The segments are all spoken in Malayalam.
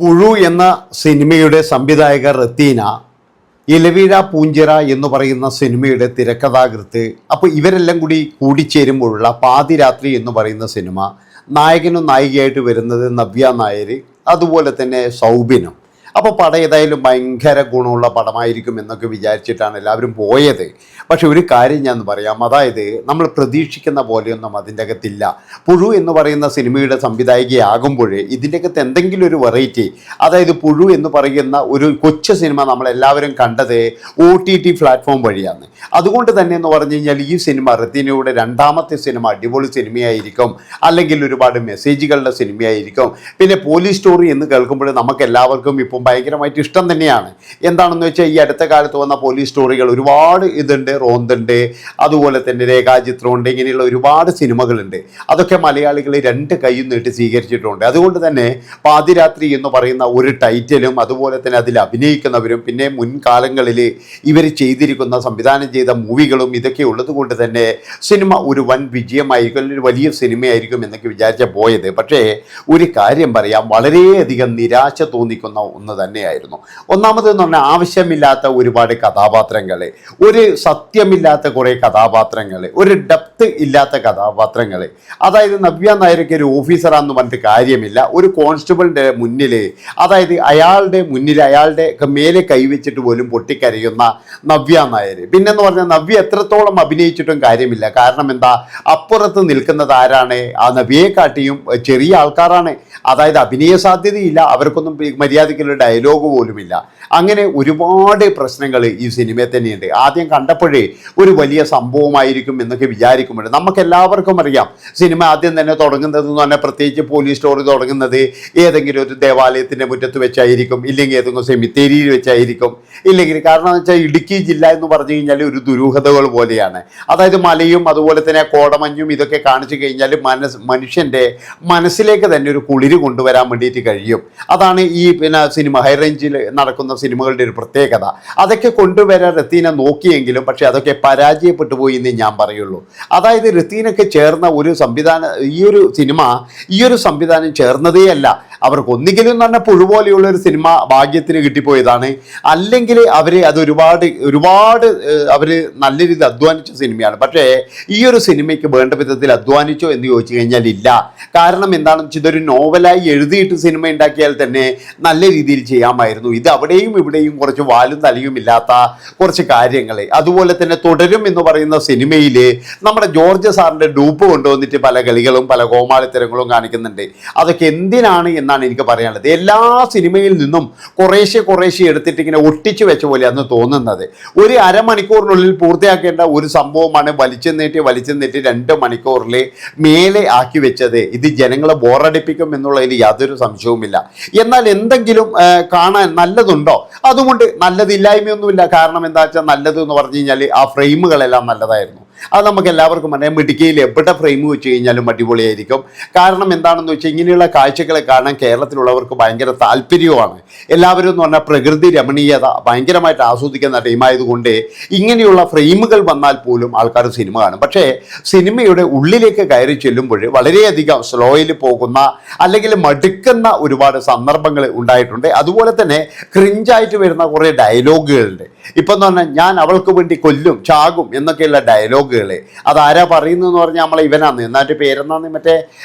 പുഴു എന്ന സിനിമയുടെ സംവിധായക റത്തീന, ഇലവീഴ പൂഞ്ചിറ എന്ന് പറയുന്ന സിനിമയുടെ തിരക്കഥാകൃത്ത്. അപ്പോൾ ഇവരെല്ലാം കൂടി കൂടിച്ചേരുമ്പോഴുള്ള പാതിരാത്രി എന്ന് പറയുന്ന സിനിമ, നായകനും നായികയായിട്ട് വരുന്നത് നവ്യ നായർ, അതുപോലെ തന്നെ സൗബിനും. അപ്പോൾ പടം ഏതായാലും ഭയങ്കര ഗുണമുള്ള പടമായിരിക്കും എന്നൊക്കെ വിചാരിച്ചിട്ടാണ് എല്ലാവരും പോയത്. പക്ഷെ ഒരു കാര്യം ഞാൻ പറയാം, അതായത് നമ്മൾ പ്രതീക്ഷിക്കുന്ന പോലെയൊന്നും അതിൻ്റെ അകത്തില്ല. പുഴു എന്ന് പറയുന്ന സിനിമയുടെ സംവിധായികയാകുമ്പോൾ ഇതിൻ്റെ അകത്ത് എന്തെങ്കിലും ഒരു വെറൈറ്റി, അതായത് പുഴു എന്ന് പറയുന്ന ഒരു കൊച്ചു സിനിമ നമ്മളെല്ലാവരും കണ്ടത് OTT പ്ലാറ്റ്ഫോം വഴിയാണ്. അതുകൊണ്ട് തന്നെ എന്ന് പറഞ്ഞു കഴിഞ്ഞാൽ ഈ സിനിമ റത്തീനയുടെ രണ്ടാമത്തെ സിനിമ അടിപൊളി സിനിമയായിരിക്കും, അല്ലെങ്കിൽ ഒരുപാട് മെസ്സേജുകളുടെ സിനിമയായിരിക്കും. പിന്നെ പോലീസ് സ്റ്റോറി എന്ന് കേൾക്കുമ്പോൾ നമുക്ക് എല്ലാവർക്കും ഇപ്പം ഭയങ്കരമായിട്ട് ഇഷ്ടം തന്നെയാണ്. എന്താണെന്ന് വെച്ചാൽ ഈ അടുത്ത കാലത്ത് വന്ന പോലീസ് സ്റ്റോറികൾ ഒരുപാട് ഇതുണ്ട്, റോന്തുണ്ട്, അതുപോലെ തന്നെ രേഖാചിത്രമുണ്ട്, ഇങ്ങനെയുള്ള ഒരുപാട് സിനിമകളുണ്ട്. അതൊക്കെ മലയാളികൾ രണ്ട് കൈയും നീട്ടി സ്വീകരിച്ചിട്ടുണ്ട്. അതുകൊണ്ട് തന്നെ പാതിരാത്രി എന്ന് പറയുന്ന ഒരു ടൈറ്റിലും അതുപോലെ തന്നെ അതിൽ അഭിനയിക്കുന്നവരും പിന്നെ മുൻകാലങ്ങളിൽ ഇവർ ചെയ്തിരിക്കുന്ന സംവിധാനം ചെയ്ത മൂവികളും ഇതൊക്കെ ഉള്ളത് കൊണ്ട് തന്നെ സിനിമ ഒരു വൻ വിജയമായിരിക്കും, അല്ലെങ്കിൽ ഒരു വലിയ സിനിമയായിരിക്കും എന്നൊക്കെ വിചാരിച്ച പോയത്. പക്ഷേ ഒരു കാര്യം പറയാം, വളരെയധികം നിരാശ തോന്നിക്കുന്ന ഒന്ന് തന്നെയായിരുന്നു. ഒന്നാമതെന്ന് പറഞ്ഞാൽ ആവശ്യമില്ലാത്ത ഒരുപാട് കഥാപാത്രങ്ങൾ, ഒരു സത്യമില്ലാത്ത കുറേ കഥാപാത്രങ്ങൾ, ഒരു ഡെപ്ത് ഇല്ലാത്ത കഥാപാത്രങ്ങൾ. അതായത് നവ്യ നായർക്ക് ഒരു ഓഫീസറാന്ന് പറഞ്ഞിട്ട് കാര്യമില്ല. ഒരു കോൺസ്റ്റബിളിൻ്റെ മുന്നിൽ, അതായത് അയാളുടെ മുന്നിൽ അയാളുടെ മേലെ കൈവച്ചിട്ട് പോലും പൊട്ടിക്കരയുന്ന നവ്യ നായർ. പിന്നെന്ന് പറഞ്ഞാൽ നവ്യ എത്രത്തോളം അഭിനയിച്ചിട്ടും കാര്യമില്ല. കാരണം എന്താ, അപ്പുറത്ത് നിൽക്കുന്നത് ആരാണ്? ആ നവ്യയെ കാട്ടിയും ചെറിയ ആൾക്കാരാണ്. അതായത് അഭിനയ സാധ്യതയില്ല, അവർക്കൊന്നും മര്യാദയ്ക്കുള്ള ഡയലോഗ് പോലുമില്ല. അങ്ങനെ ഒരുപാട് പ്രശ്നങ്ങൾ ഈ സിനിമയിൽ തന്നെയുണ്ട്. ആദ്യം കണ്ടപ്പോഴേ ഒരു വലിയ സംഭവമായിരിക്കും എന്നൊക്കെ വിചാരിക്കുമ്പോൾ നമുക്ക് എല്ലാവർക്കും അറിയാം, സിനിമ ആദ്യം തന്നെ തുടങ്ങുന്നത് എന്ന് പറഞ്ഞാൽ, പ്രത്യേകിച്ച് പോലീസ് സ്റ്റോറി തുടങ്ങുന്നത് ഏതെങ്കിലും ഒരു ദേവാലയത്തിൻ്റെ മുറ്റത്ത് വെച്ചായിരിക്കും, ഇല്ലെങ്കിൽ ഏതെങ്കിലും സെമിത്തേരിയിൽ വെച്ചായിരിക്കും, ഇല്ലെങ്കിൽ കാരണം എന്ന് വെച്ചാൽ ഇടുക്കി ജില്ല എന്ന് പറഞ്ഞു കഴിഞ്ഞാൽ ഒരു ദുരൂഹതകൾ പോലെയാണ്. അതായത് മലയും അതുപോലെ തന്നെ കോടമഞ്ഞും ഇതൊക്കെ കാണിച്ചു കഴിഞ്ഞാൽ മനുഷ്യൻ്റെ മനസ്സിലേക്ക് തന്നെ ഒരു കുളിര് കൊണ്ടുവരാൻ വേണ്ടിയിട്ട് കഴിയും. അതാണ് ഈ സിനിമ ഹൈ റേഞ്ചിൽ നടക്കുന്ന സിനിമകളുടെ ഒരു പ്രത്യേകത. അതൊക്കെ കൊണ്ടുവരാൻ റത്തീന നോക്കിയെങ്കിലും പക്ഷേ അതൊക്കെ പരാജയപ്പെട്ടു പോയി എന്നേ ഞാൻ പറയുള്ളൂ. അതായത് റത്തീനൊക്കെ ചേർന്ന ഒരു സംവിധാനം, ഈ ഒരു സംവിധാനം ചേർന്നതേ അല്ല. അവർക്ക് ഒന്നുകിലും എന്ന് പറഞ്ഞാൽ പുഴു പോലെയുള്ള ഒരു സിനിമ ഭാഗ്യത്തിന് കിട്ടിപ്പോയതാണ്, അല്ലെങ്കിൽ അത് ഒരുപാട് അവർ നല്ല രീതിയിൽ അധ്വാനിച്ച സിനിമയാണ്. പക്ഷേ ഈ ഒരു സിനിമയ്ക്ക് വേണ്ട വിധത്തിൽ അധ്വാനിച്ചോ എന്ന് ചോദിച്ചു കഴിഞ്ഞാൽ ഇല്ല. കാരണം എന്താണെന്ന് വെച്ചാൽ ഇതൊരു നോവലായി എഴുതിയിട്ട് സിനിമ ഉണ്ടാക്കിയാൽ തന്നെ നല്ല രീതിയിൽ ചെയ്യാമായിരുന്നു. ഇത് അവിടെയും ഇവിടെയും കുറച്ച് വാലും തലയും ഇല്ലാത്ത കുറച്ച് കാര്യങ്ങൾ. അതുപോലെ തന്നെ തുടരും എന്ന് പറയുന്ന സിനിമയിൽ നമ്മുടെ ജോർജ് സാറിൻ്റെ ഡൂപ്പ് കൊണ്ടുവന്നിട്ട് പല കളികളും പല കോമാളിത്തരങ്ങളും കാണിക്കുന്നുണ്ട്. അതൊക്കെ എന്തിനാണ് എന്നാണ് എനിക്ക് പറയാനുള്ളത്. എല്ലാ സിനിമയിൽ നിന്നും കുറേശ്ശെ എടുത്തിട്ട് ഇങ്ങനെ ഒട്ടിച്ചു വെച്ച പോലെയാണ് തോന്നുന്നത്. ഒരു അരമണിക്കൂറിനുള്ളിൽ പൂർത്തിയാക്കേണ്ട ഒരു സംഭവമാണ് വലിച്ചു നീട്ടി 2 മണിക്കൂറിൽ മേലെ ആക്കി വെച്ചത്. ഇത് ജനങ്ങളെ ബോറടിപ്പിക്കും എന്നുള്ളതിൽ യാതൊരു സംശയവുമില്ല. എന്നാൽ എന്തെങ്കിലും കാണാൻ നല്ലതുണ്ടോ? അതുകൊണ്ട് നല്ലതില്ലായ്മയൊന്നുമില്ല. കാരണം എന്താ വെച്ചാൽ നല്ലത് എന്ന് പറഞ്ഞു കഴിഞ്ഞാൽ ആ ഫ്രെയിമുകളെല്ലാം നല്ലതായിരുന്നു. അത് നമുക്ക് എല്ലാവർക്കും അറിയാം. മിടുക്കിയിൽ എവിടെ ഫ്രെയിം വെച്ച് കഴിഞ്ഞാലും അടിപൊളിയായിരിക്കും. കാരണം എന്താണെന്ന് വെച്ചാൽ ഇങ്ങനെയുള്ള കാഴ്ചകളെ കാണാൻ കേരളത്തിലുള്ളവർക്ക് ഭയങ്കര താല്പര്യവുമാണ്. എല്ലാവരും എന്ന് പറഞ്ഞാൽ പ്രകൃതി രമണീയത ഭയങ്കരമായിട്ട് ആസ്വദിക്കുന്ന ടീമായതുകൊണ്ട് ഇങ്ങനെയുള്ള ഫ്രെയിമുകൾ വന്നാൽ പോലും ആൾക്കാർ സിനിമ കാണും. പക്ഷേ സിനിമയുടെ ഉള്ളിലേക്ക് കയറി ചെല്ലുമ്പോൾ വളരെയധികം സ്ലോയിൽ പോകുന്ന അല്ലെങ്കിൽ മടുക്കുന്ന ഒരുപാട് സന്ദർഭങ്ങൾ ഉണ്ടായിട്ടുണ്ട്. അതുപോലെ തന്നെ ക്രിഞ്ചായിട്ട് വരുന്ന കുറേ ഡയലോഗുകളുണ്ട്. ഇപ്പം എന്ന് പറഞ്ഞാൽ ഞാൻ അവൾക്ക് വേണ്ടി കൊല്ലും ചാകും എന്നൊക്കെയുള്ള ഡയലോഗുകൾ. അതാരാ പറയുന്നതെന്ന് പറഞ്ഞാൽ നമ്മളെ ഇവനാന്ന്, എന്നിട്ട് പേരെന്നാന്ന്, മറ്റേ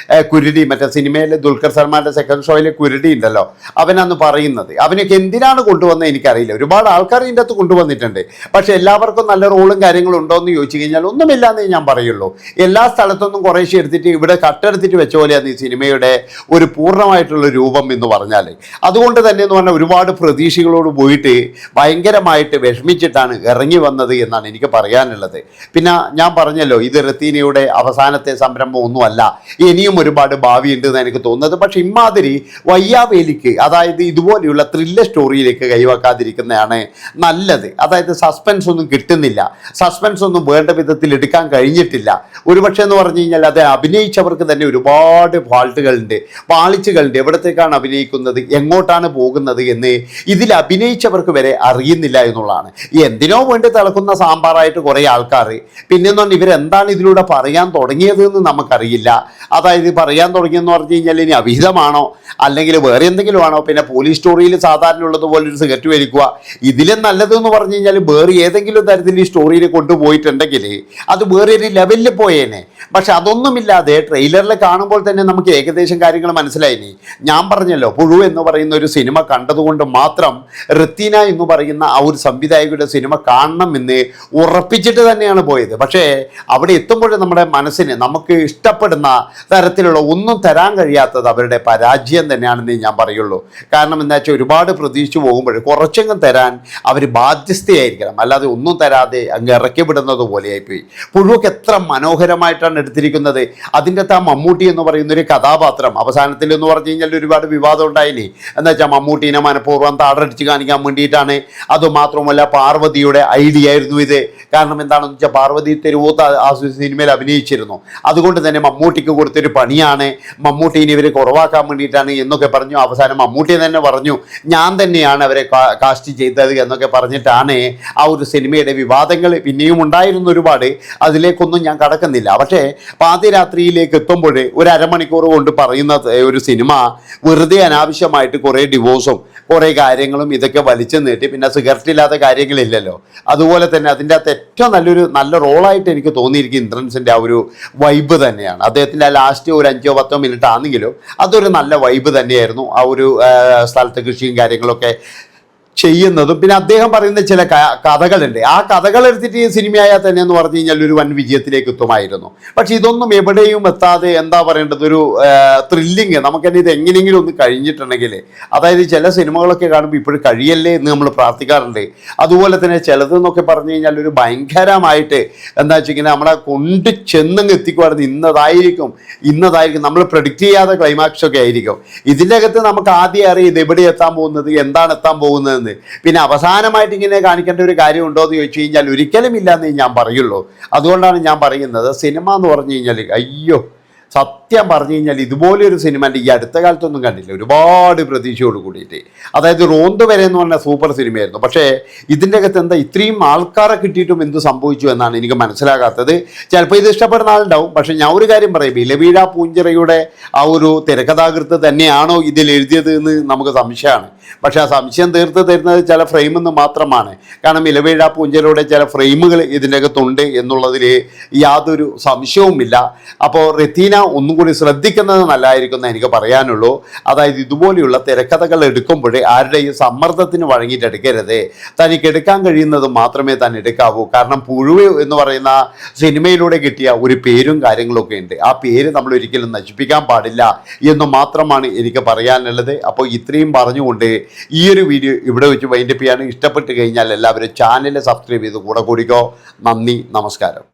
കുരുടി, മറ്റേ സിനിമയിലെ ദുൽഖർ സൽമാൻ്റെ സെക്കൻഡ് ഷോയിലെ കുരുടി ഉണ്ടല്ലോ, അവനാന്ന് പറയുന്നത്. അവനൊക്കെ എന്തിനാണ് കൊണ്ടുവന്നത് എനിക്കറിയില്ല. ഒരുപാട് ആൾക്കാർ ഇതിൻ്റെ അകത്ത് കൊണ്ടുവന്നിട്ടുണ്ട്. പക്ഷേ എല്ലാവർക്കും നല്ല റോളും കാര്യങ്ങളും ഉണ്ടോ എന്ന് ചോദിച്ചു കഴിഞ്ഞാൽ ഒന്നുമില്ല എന്നേ ഞാൻ പറയുള്ളൂ. എല്ലാ സ്ഥലത്തൊന്നും കുറേശ്ശെ എടുത്തിട്ട് ഇവിടെ കട്ടെടുത്തിട്ട് വെച്ച പോലെയാണ് ഈ സിനിമയുടെ ഒരു പൂർണ്ണമായിട്ടുള്ള രൂപം എന്ന് പറഞ്ഞാൽ. അതുകൊണ്ട് തന്നെ എന്ന് പറഞ്ഞാൽ ഒരുപാട് പ്രതീക്ഷകളോട് പോയിട്ട് ഭയങ്കരമായിട്ട് വിഷമിച്ചിട്ടാണ് ഇറങ്ങി വന്നത് എന്നാണ് എനിക്ക് പറയാനുള്ളത്. പിന്നെ ഞാൻ പറഞ്ഞല്ലോ, ഇത് റത്തീനയുടെ അവസാനത്തെ സംരംഭം ഒന്നുമല്ല, ഇനിയും ഒരുപാട് ഭാവിയുണ്ട് എന്ന് എനിക്ക് തോന്നുന്നത്. പക്ഷെ ഇമാതിരി വയ്യാവേലിക്ക്, അതായത് ഇതുപോലെയുള്ള ത്രില്ലർ സ്റ്റോറിയിലേക്ക് കൈവെക്കാതിരിക്കുന്നതാണ് നല്ലത്. അതായത് സസ്പെൻസ് ഒന്നും കിട്ടുന്നില്ല, സസ്പെൻസ് ഒന്നും വേണ്ട വിധത്തിൽ എടുക്കാൻ കഴിഞ്ഞിട്ടില്ല. ഒരുപക്ഷെ എന്ന് പറഞ്ഞു കഴിഞ്ഞാൽ അത് അഭിനയിച്ചവർക്ക് തന്നെ ഒരുപാട് ഫാൾട്ടുകളുണ്ട്, പാളിച്ചുകളുണ്ട്. എവിടത്തേക്കാണ് അഭിനയിക്കുന്നത്, എങ്ങോട്ടാണ് പോകുന്നത് എന്ന് ഇതിൽ അഭിനയിച്ചവർക്ക് വരെ അറിയുന്നില്ല എന്നുള്ളതാണ്. എന്തിനോ വേണ്ടി തിളക്കുന്ന സാമ്പാറായിട്ട് കുറേ ആൾക്കാർ, പിന്നെ പിന്നെന്ന് പറഞ്ഞാൽ ഇവരെന്താണ് ഇതിലൂടെ പറയാൻ തുടങ്ങിയത് എന്ന് നമുക്കറിയില്ല. അതായത് പറയാൻ തുടങ്ങിയെന്ന് പറഞ്ഞു കഴിഞ്ഞാൽ ഇനി അവിഹിതമാണോ അല്ലെങ്കിൽ വേറെ എന്തെങ്കിലും ആണോ? പിന്നെ പോലീസ് സ്റ്റോറിയിൽ സാധാരണ ഉള്ളതുപോലെ ഒരു സിഗരറ്റ് വലിക്കുക, ഇതിലും നല്ലതെന്ന് പറഞ്ഞു കഴിഞ്ഞാൽ വേറെ ഏതെങ്കിലും തരത്തിൽ ഈ സ്റ്റോറിയിൽ കൊണ്ടുപോയിട്ടുണ്ടെങ്കിൽ അത് വേറെ ഒരു ലെവലിൽ പോയേനെ. പക്ഷെ അതൊന്നുമില്ലാതെ ട്രെയിലറിൽ കാണുമ്പോൾ തന്നെ നമുക്ക് ഏകദേശം കാര്യങ്ങൾ മനസ്സിലായിനി. ഞാൻ പറഞ്ഞല്ലോ, പുഴു എന്ന് പറയുന്ന ഒരു സിനിമ കണ്ടതുകൊണ്ട് മാത്രം റത്തീന എന്ന് പറയുന്ന ആ ഒരു സംവിധായകയുടെ സിനിമ കാണണം എന്ന് ഉറപ്പിച്ചിട്ട് തന്നെയാണ് പോയത്. പക്ഷേ അവിടെ എത്തുമ്പോൾ നമ്മുടെ മനസ്സിന് നമുക്ക് ഇഷ്ടപ്പെടുന്ന തരത്തിലുള്ള ഒന്നും തരാൻ കഴിയാത്തത് അവരുടെ പരാജയം തന്നെയാണെന്ന് ഞാൻ പറയുള്ളൂ. കാരണം എന്താ വെച്ചാൽ ഒരുപാട് പ്രതീക്ഷിച്ചു പോകുമ്പോൾ കുറച്ചെങ്കിലും തരാൻ അവർ ബാധ്യസ്ഥയായിരിക്കണം, അല്ലാതെ ഒന്നും തരാതെ അങ്ങ് ഇറക്കി വിടുന്നത് പോലെയായിപ്പോയി. പുഴുവൊക്കെ എത്ര മനോഹരമായിട്ടാണ് എടുത്തിരിക്കുന്നത്. അതിൻ്റെ ആ മമ്മൂട്ടി എന്ന് പറയുന്ന ഒരു കഥാപാത്രം അവസാനത്തിൽ എന്ന് പറഞ്ഞു കഴിഞ്ഞാൽ ഒരുപാട് വിവാദം ഉണ്ടായില്ലേ. എന്താ വെച്ചാൽ മമ്മൂട്ടീനെ മനഃപൂർവ്വം താടടിച്ച് കാണിക്കാൻ വേണ്ടിയിട്ടാണ്. അതുമാത്രമല്ല പാർവതിയുടെ ഐഡിയ ആയിരുന്നു ഇത്. കാരണം എന്താണെന്ന് വെച്ചാൽ പാർവതി തെരുവൂത്ത് ആ സിനിമയിൽ അഭിനയിച്ചിരുന്നു. അതുകൊണ്ട് തന്നെ മമ്മൂട്ടിക്ക് കൊടുത്തൊരു പണിയാണ്, മമ്മൂട്ടീനെ ഇവർ കുറവാക്കാൻ വേണ്ടിയിട്ടാണ് എന്നൊക്കെ പറഞ്ഞു. അവസാനം മമ്മൂട്ടി തന്നെ പറഞ്ഞു ഞാൻ തന്നെയാണ് അവരെ കാസ്റ്റ് ചെയ്തത് എന്നൊക്കെ പറഞ്ഞിട്ടാണ് ആ ഒരു സിനിമയുടെ വിവാദങ്ങൾ പിന്നെയും ഉണ്ടായിരുന്നു ഒരുപാട്. അതിലേക്കൊന്നും ഞാൻ കടക്കുന്നില്ല. പക്ഷേ പാതിരാത്രിയിലേക്ക് എത്തുമ്പോൾ ഒരു അരമണിക്കൂർ കൊണ്ട് പറയുന്ന ഒരു സിനിമ വെറുതെ അനാവശ്യമായിട്ട് കുറേ ഡിവോഴ്സും കുറേ കാര്യങ്ങളും ഇതൊക്കെ വലിച്ചു നീട്ടി പിന്നെ സിഗരറ്റ് ഇല്ലാത്ത കാര്യങ്ങളില്ലല്ലോ. അതുപോലെ തന്നെ അതിൻ്റെ അകത്ത് ഏറ്റവും നല്ല റോളായിട്ട് എനിക്ക് തോന്നിയിരിക്കും ഇന്ദ്രൻസിൻ്റെ ആ ഒരു വൈബ് തന്നെയാണ്. അദ്ദേഹത്തിൻ്റെ ആ ലാസ്റ്റ് ഒരു 5-10 മിനിറ്റ് ആണെങ്കിലും അതൊരു നല്ല വൈബ് തന്നെയായിരുന്നു. ആ ഒരു സ്ഥലത്ത് കൃഷിയും കാര്യങ്ങളൊക്കെ ചെയ്യുന്നതും പിന്നെ അദ്ദേഹം പറയുന്ന ചില കഥകളുണ്ട്. ആ കഥകൾ എടുത്തിട്ട് ഈ സിനിമയായാൽ തന്നെ എന്ന് പറഞ്ഞു കഴിഞ്ഞാൽ ഒരു വൻ വിജയത്തിലേക്ക് എത്തുമായിരുന്നു. പക്ഷെ ഇതൊന്നും എവിടെയും എത്താതെ എന്താ പറയേണ്ടത്, ഒരു ത്രില്ലിങ് നമുക്ക് തന്നെ ഇത് എങ്ങനെയെങ്കിലും ഒന്ന് കഴിഞ്ഞിട്ടുണ്ടെങ്കിൽ, അതായത് ചില സിനിമകളൊക്കെ കാണുമ്പോൾ ഇപ്പോഴും കഴിയല്ലേ എന്ന് നമ്മൾ പ്രാർത്ഥിക്കാറുണ്ട്. അതുപോലെ തന്നെ ചിലതെന്നൊക്കെ പറഞ്ഞു കഴിഞ്ഞാൽ ഒരു ഭയങ്കരമായിട്ട് എന്താ വെച്ചിങ്ങനെ നമ്മളെ കൊണ്ട് ചെന്നങ്ങ് എത്തിക്കുവായിരുന്നു. ഇന്നതായിരിക്കും നമ്മൾ പ്രഡിക്റ്റ് ചെയ്യാത്ത ക്ലൈമാക്സ് ഒക്കെ ആയിരിക്കും. ഇതിൻ്റെ അകത്ത് നമുക്ക് ആദ്യം അറിയാം ഇത് എവിടെ എത്താൻ പോകുന്നത്, എന്താണ് എത്താൻ പോകുന്നത്. പിന്നെ അവസാനമായിട്ട് ഇങ്ങനെ കാണിക്കേണ്ട ഒരു കാര്യമുണ്ടോ എന്ന് ചോദിച്ചു കഴിഞ്ഞാൽ ഒരിക്കലും ഇല്ല എന്ന് ഞാൻ പറയുള്ളൂ. അതുകൊണ്ടാണ് ഞാൻ പറയുന്നത് സിനിമ എന്ന് പറഞ്ഞു കഴിഞ്ഞാൽ അയ്യോ സത്യം പറഞ്ഞു കഴിഞ്ഞാൽ ഇതുപോലെ ഒരു സിനിമ ഈ അടുത്ത കാലത്തൊന്നും കണ്ടില്ല. ഒരുപാട് പ്രതീക്ഷയോട് കൂടിയിട്ട്, അതായത് റോന്ത് വരെ എന്ന് പറഞ്ഞാൽ സൂപ്പർ സിനിമയായിരുന്നു. പക്ഷേ ഇതിൻ്റെ അകത്ത് എന്താ ഇത്രയും ആൾക്കാരെ കിട്ടിയിട്ടും എന്ത് സംഭവിച്ചു എന്നാണ് എനിക്ക് മനസ്സിലാകാത്തത്. ചിലപ്പോൾ ഇത് ഇഷ്ടപ്പെടുന്ന ആളുണ്ടാവും. പക്ഷേ ഞാൻ ഒരു കാര്യം പറയും, ഇലവീഴ പൂഞ്ചിറയുടെ ആ ഒരു തിരക്കഥാകൃത്ത് തന്നെയാണോ ഇതിൽ എഴുതിയത് എന്ന് നമുക്ക് സംശയമാണ്. പക്ഷേ ആ സംശയം തീർത്ത് തരുന്നത് ചില ഫ്രെയിമിൽ നിന്ന് മാത്രമാണ്. കാരണം ഇലവീഴ പൂഞ്ചിറയുടെ ചില ഫ്രെയിമുകൾ ഇതിൻ്റെ അകത്തുണ്ട് എന്നുള്ളതിൽ യാതൊരു സംശയവുമില്ല. അപ്പോൾ റത്തീന ഒന്നും കൂടി ശ്രദ്ധിക്കുന്നത് നല്ലതായിരിക്കും എന്ന് എനിക്ക് പറയാനുള്ളൂ. അതായത് ഇതുപോലെയുള്ള തിരക്കഥകൾ എടുക്കുമ്പോൾ ആരുടെയും സമ്മർദ്ദത്തിന് വഴങ്ങിയിട്ട് എടുക്കരുത്. തനിക്ക് എടുക്കാൻ കഴിയുന്നത് മാത്രമേ താൻ എടുക്കാവൂ. കാരണം പുഴുവ് എന്ന് പറയുന്ന സിനിമയിലൂടെ കിട്ടിയ ഒരു പേരും കാര്യങ്ങളൊക്കെ ഉണ്ട്. ആ പേര് നമ്മൾ ഒരിക്കലും നശിപ്പിക്കാൻ പാടില്ല എന്ന് മാത്രമാണ് എനിക്ക് പറയാനുള്ളത്. അപ്പോൾ ഇത്രയും പറഞ്ഞുകൊണ്ട് ഈ ഒരു വീഡിയോ ഇവിടെ വെച്ച് വൈൻഡപ്പ് ചെയ്യാണ്. ഇഷ്ടപ്പെട്ട് കഴിഞ്ഞാൽ എല്ലാവരും ചാനൽ സബ്സ്ക്രൈബ് ചെയ്ത് കൂടെ കൂടിക്കോ. നന്ദി, നമസ്കാരം.